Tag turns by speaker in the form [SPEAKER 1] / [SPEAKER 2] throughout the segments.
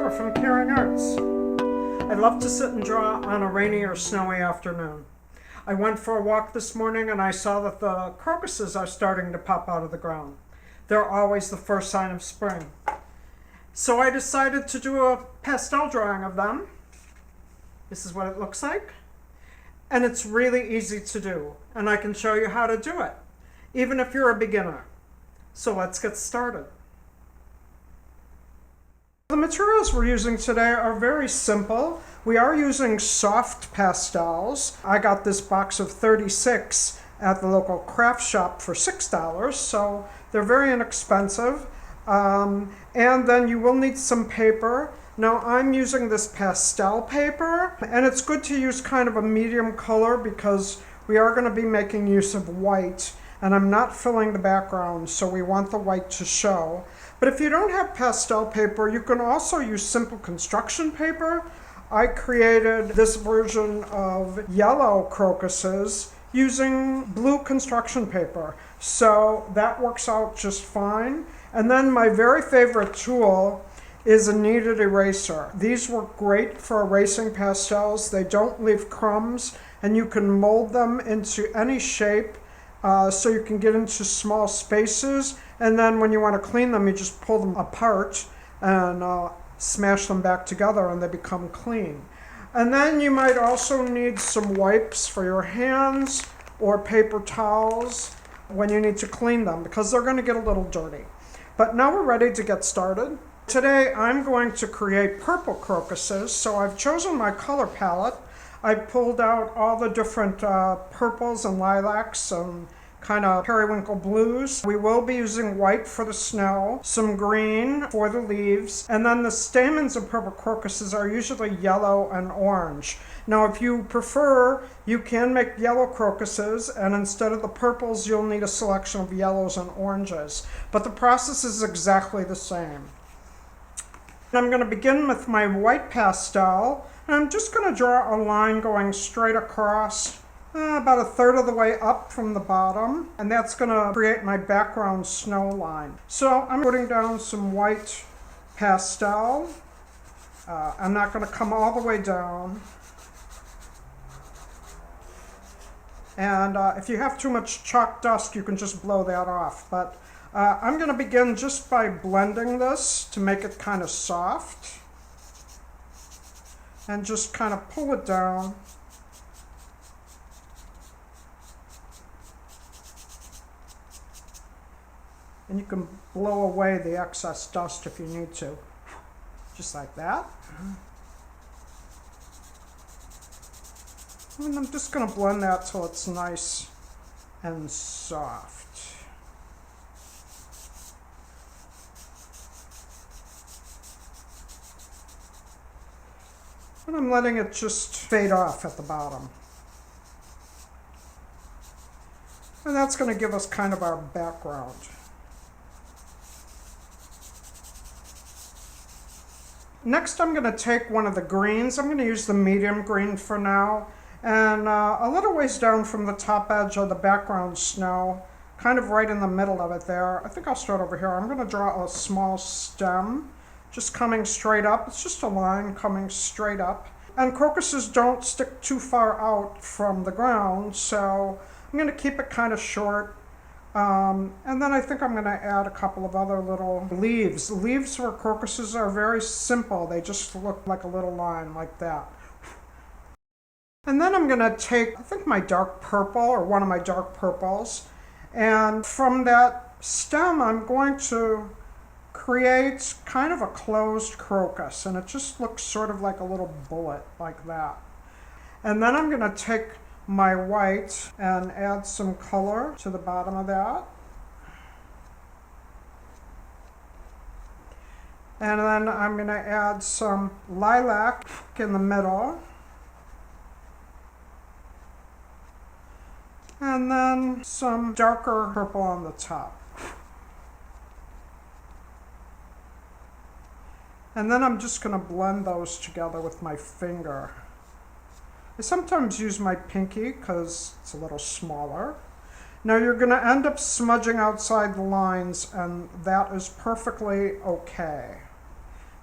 [SPEAKER 1] Sarah from Caring Arts. I love to sit and draw on a rainy or snowy afternoon. I went for a walk this morning and I saw that the crocuses are starting to pop out of the ground. They're always the first sign of spring. So I decided to do a pastel drawing of them. This is what it looks like. And it's really easy to do, and I can show you how to do it, even if you're a beginner. So let's get started. The materials we're using today are very simple. We are using soft pastels. I got this box of 36 at the local craft shop for $6, so they're very inexpensive. And then you will need some paper. Now I'm using this pastel paper, and it's good to use kind of a medium color because we are going to be making use of white, and I'm not filling the background, so we want the white to show. But if you don't have pastel paper, you can also use simple construction paper. I created this version of yellow crocuses using blue construction paper, so that works out just fine. And then my very favorite tool is a kneaded eraser. These work great for erasing pastels. They don't leave crumbs, and you can mold them into any shape, so you can get into small spaces, and then when you want to clean them, you just pull them apart and smash them back together and they become clean. And then you might also need some wipes for your hands or paper towels when you need to clean them, because they're going to get a little dirty. But now we're ready to get started. Today I'm going to create purple crocuses, so I've chosen my color palette. I pulled out all the different purples and lilacs and kind of periwinkle blues. We will be using white for the snow, some green for the leaves, and then the stamens of purple crocuses are usually yellow and orange. Now if you prefer, you can make yellow crocuses, and instead of the purples you'll need a selection of yellows and oranges. But the process is exactly the same. I'm going to begin with my white pastel, and I'm just going to draw a line going straight across about a third of the way up from the bottom, and that's going to create my background snow line. So I'm putting down some white pastel. I'm not going to come all the way down. And if you have too much chalk dust, you can just blow that off. But I'm going to begin just by blending this to make it kind of soft. And just kind of pull it down. And you can blow away the excess dust if you need to. Just like that. And I'm just going to blend that till it's nice and soft. And I'm letting it just fade off at the bottom. And that's going to give us kind of our background. Next I'm going to take one of the greens. I'm going to use the medium green for now. And a little ways down from the top edge of the background snow, kind of right in the middle of it there. I think I'll start over here. I'm going to draw a small stem, just coming straight up. It's just a line coming straight up. And crocuses don't stick too far out from the ground, so I'm going to keep it kind of short. And then I think I'm going to add a couple of other little leaves. Leaves for crocuses are very simple. They just look like a little line like that. And then I'm going to take, I think, my dark purple, or one of my dark purples, and from that stem I'm going to create kind of a closed crocus, and it just looks sort of like a little bullet like that. And then I'm going to take my white and add some color to the bottom of that. And then I'm going to add some lilac in the middle. And then some darker purple on the top. And then I'm just going to blend those together with my finger. I sometimes use my pinky because it's a little smaller. Now you're going to end up smudging outside the lines, and that is perfectly okay.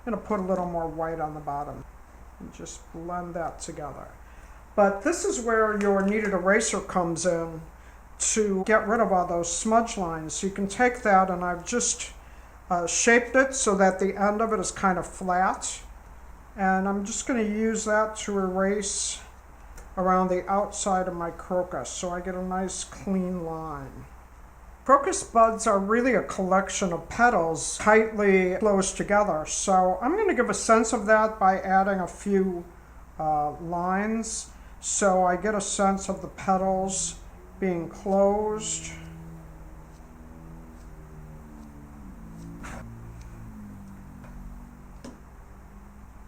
[SPEAKER 1] I'm going to put a little more white on the bottom and just blend that together. But this is where your kneaded eraser comes in to get rid of all those smudge lines. So you can take that, and I've just shaped it so that the end of it is kind of flat. And I'm just going to use that to erase around the outside of my crocus so I get a nice clean line. Crocus buds are really a collection of petals tightly closed together. So I'm going to give a sense of that by adding a few lines so I get a sense of the petals being closed.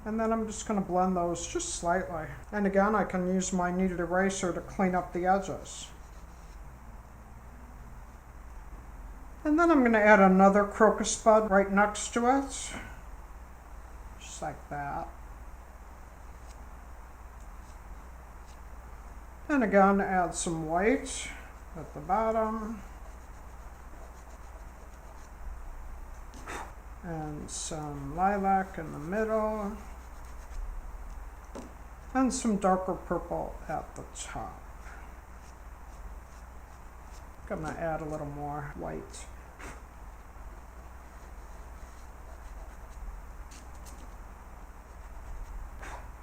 [SPEAKER 1] And then I'm just going to blend those just slightly. And again, I can use my kneaded eraser to clean up the edges. And then I'm going to add another crocus bud right next to it, just like that. And again, add some white at the bottom. And some lilac in the middle. And some darker purple at the top. I'm going to add a little more white.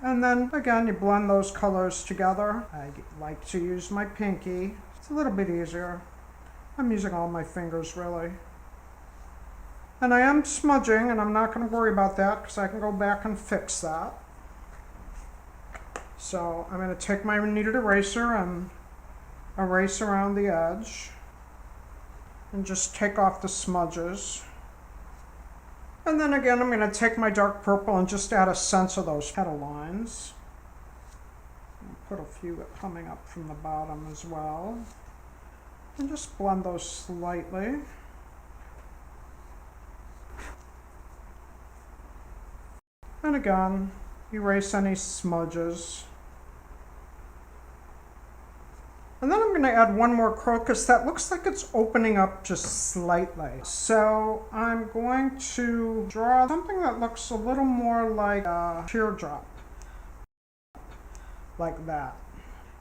[SPEAKER 1] And then again, you blend those colors together. I like to use my pinky. It's a little bit easier. I'm using all my fingers really. And I am smudging, and I'm not going to worry about that because I can go back and fix that. So I'm going to take my kneaded eraser and erase around the edge and just take off the smudges. And then again, I'm going to take my dark purple and just add a sense of those petal lines. Put a few coming up from the bottom as well. And just blend those slightly. And again, erase any smudges. And then I'm going to add one more crocus that looks like it's opening up just slightly. So I'm going to draw something that looks a little more like a teardrop, like that.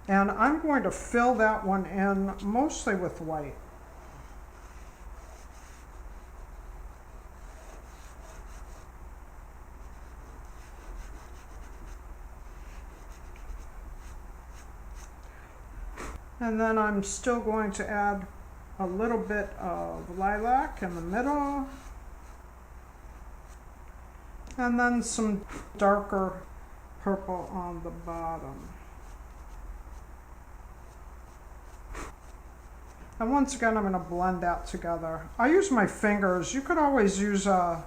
[SPEAKER 1] And I'm going to fill that one in mostly with white. And then I'm still going to add a little bit of lilac in the middle. And then some darker purple on the bottom. And once again, I'm going to blend that together. I use my fingers. You could always use a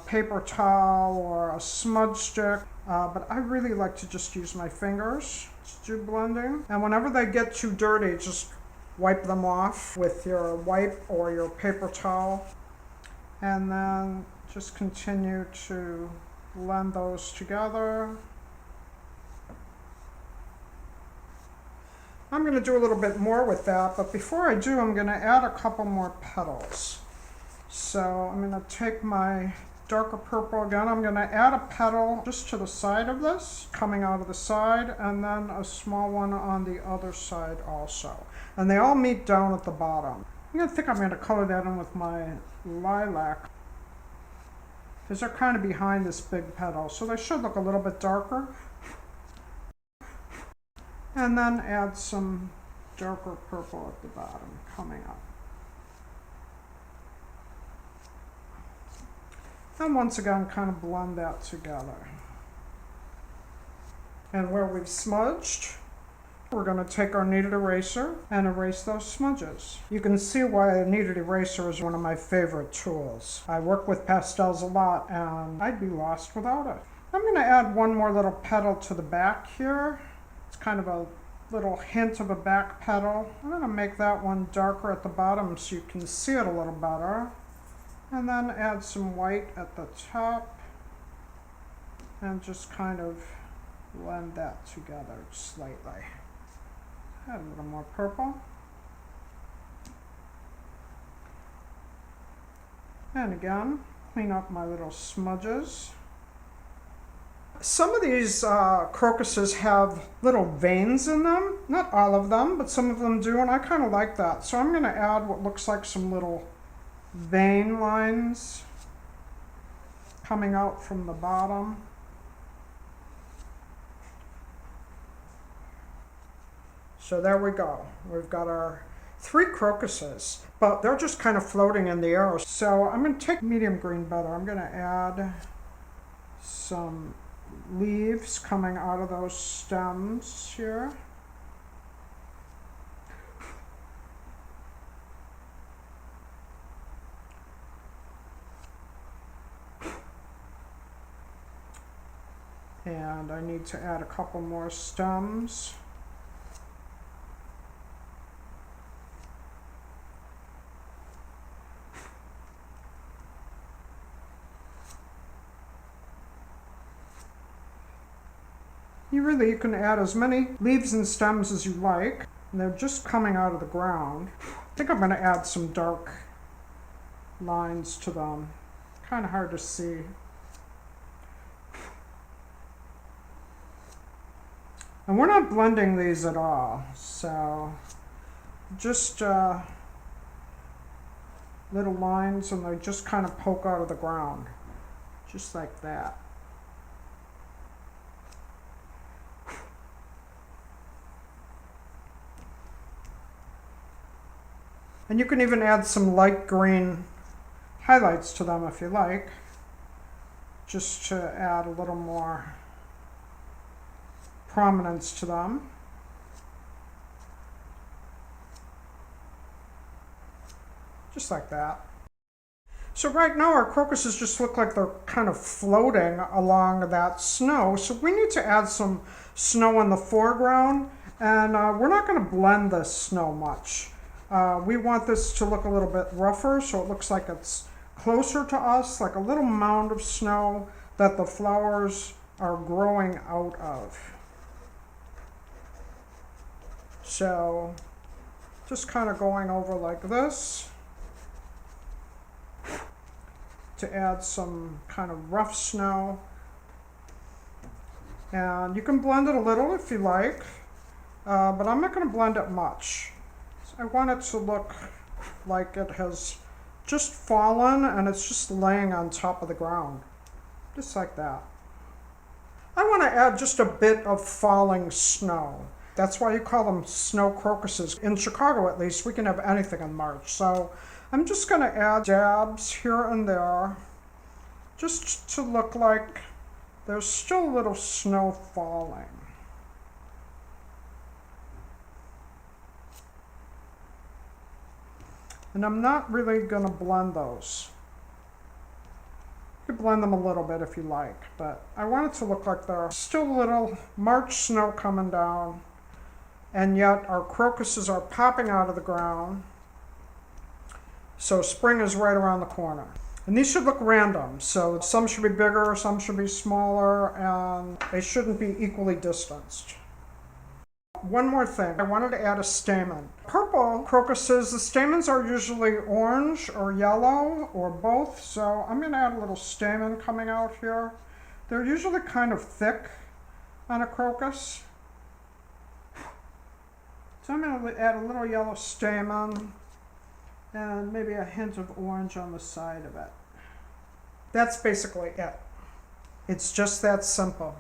[SPEAKER 1] paper towel or a smudge stick, but I really like to just use my fingers to do blending. And whenever they get too dirty, just wipe them off with your wipe or your paper towel. And then just continue to blend those together. I'm going to do a little bit more with that, but before I do, I'm going to add a couple more petals. So I'm going to take my darker purple again. I'm going to add a petal just to the side of this, coming out of the side, and then a small one on the other side also. And they all meet down at the bottom. I'm going to color that in with my lilac, because they're kind of behind this big petal, so they should look a little bit darker. And then add some darker purple at the bottom coming up. And once again, kind of blend that together. And where we've smudged, we're going to take our kneaded eraser and erase those smudges. You can see why a kneaded eraser is one of my favorite tools. I work with pastels a lot, and I'd be lost without it. I'm going to add one more little petal to the back here. It's kind of a little hint of a back petal. I'm going to make that one darker at the bottom so you can see it a little better. And then add some white at the top and just kind of blend that together slightly. Add a little more purple. And again, clean up my little smudges. Some of these crocuses have little veins in them. Not all of them, but some of them do, and I kind of like that. So I'm going to add what looks like some little vein lines coming out from the bottom. So there we go. We've got our 3 crocuses, but they're just kind of floating in the air. So I'm going to take medium green better. I'm going to add some leaves coming out of those stems here. And I need to add a couple more stems. You can add as many leaves and stems as you like, and they're just coming out of the ground. I think I'm going to add some dark lines to them. Kind of hard to see. And we're not blending these at all, so just little lines, and they just kind of poke out of the ground, just like that. And you can even add some light green highlights to them if you like, just to add a little more prominence to them. Just like that. So right now our crocuses just look like they're kind of floating along that snow. So we need to add some snow in the foreground, and we're not going to blend this snow much. We want this to look a little bit rougher, so it looks like it's closer to us, like a little mound of snow that the flowers are growing out of. So just kind of going over like this to add some kind of rough snow. And you can blend it a little if you like, but I'm not going to blend it much. I want it to look like it has just fallen and it's just laying on top of the ground, just like that. I want to add just a bit of falling snow. That's why you call them snow crocuses. In Chicago, at least, we can have anything in March. So I'm just going to add dabs here and there, just to look like there's still a little snow falling. And I'm not really going to blend those. You can blend them a little bit if you like, but I want it to look like there's still a little March snow coming down, and yet our crocuses are popping out of the ground. So spring is right around the corner. And these should look random, so some should be bigger, some should be smaller, and they shouldn't be equally distanced. One more thing, I wanted to add a stamen. Purple crocuses, the stamens are usually orange or yellow or both, so I'm going to add a little stamen coming out here. They're usually kind of thick on a crocus. So I'm going to add a little yellow stamen and maybe a hint of orange on the side of it. That's basically it. It's just that simple.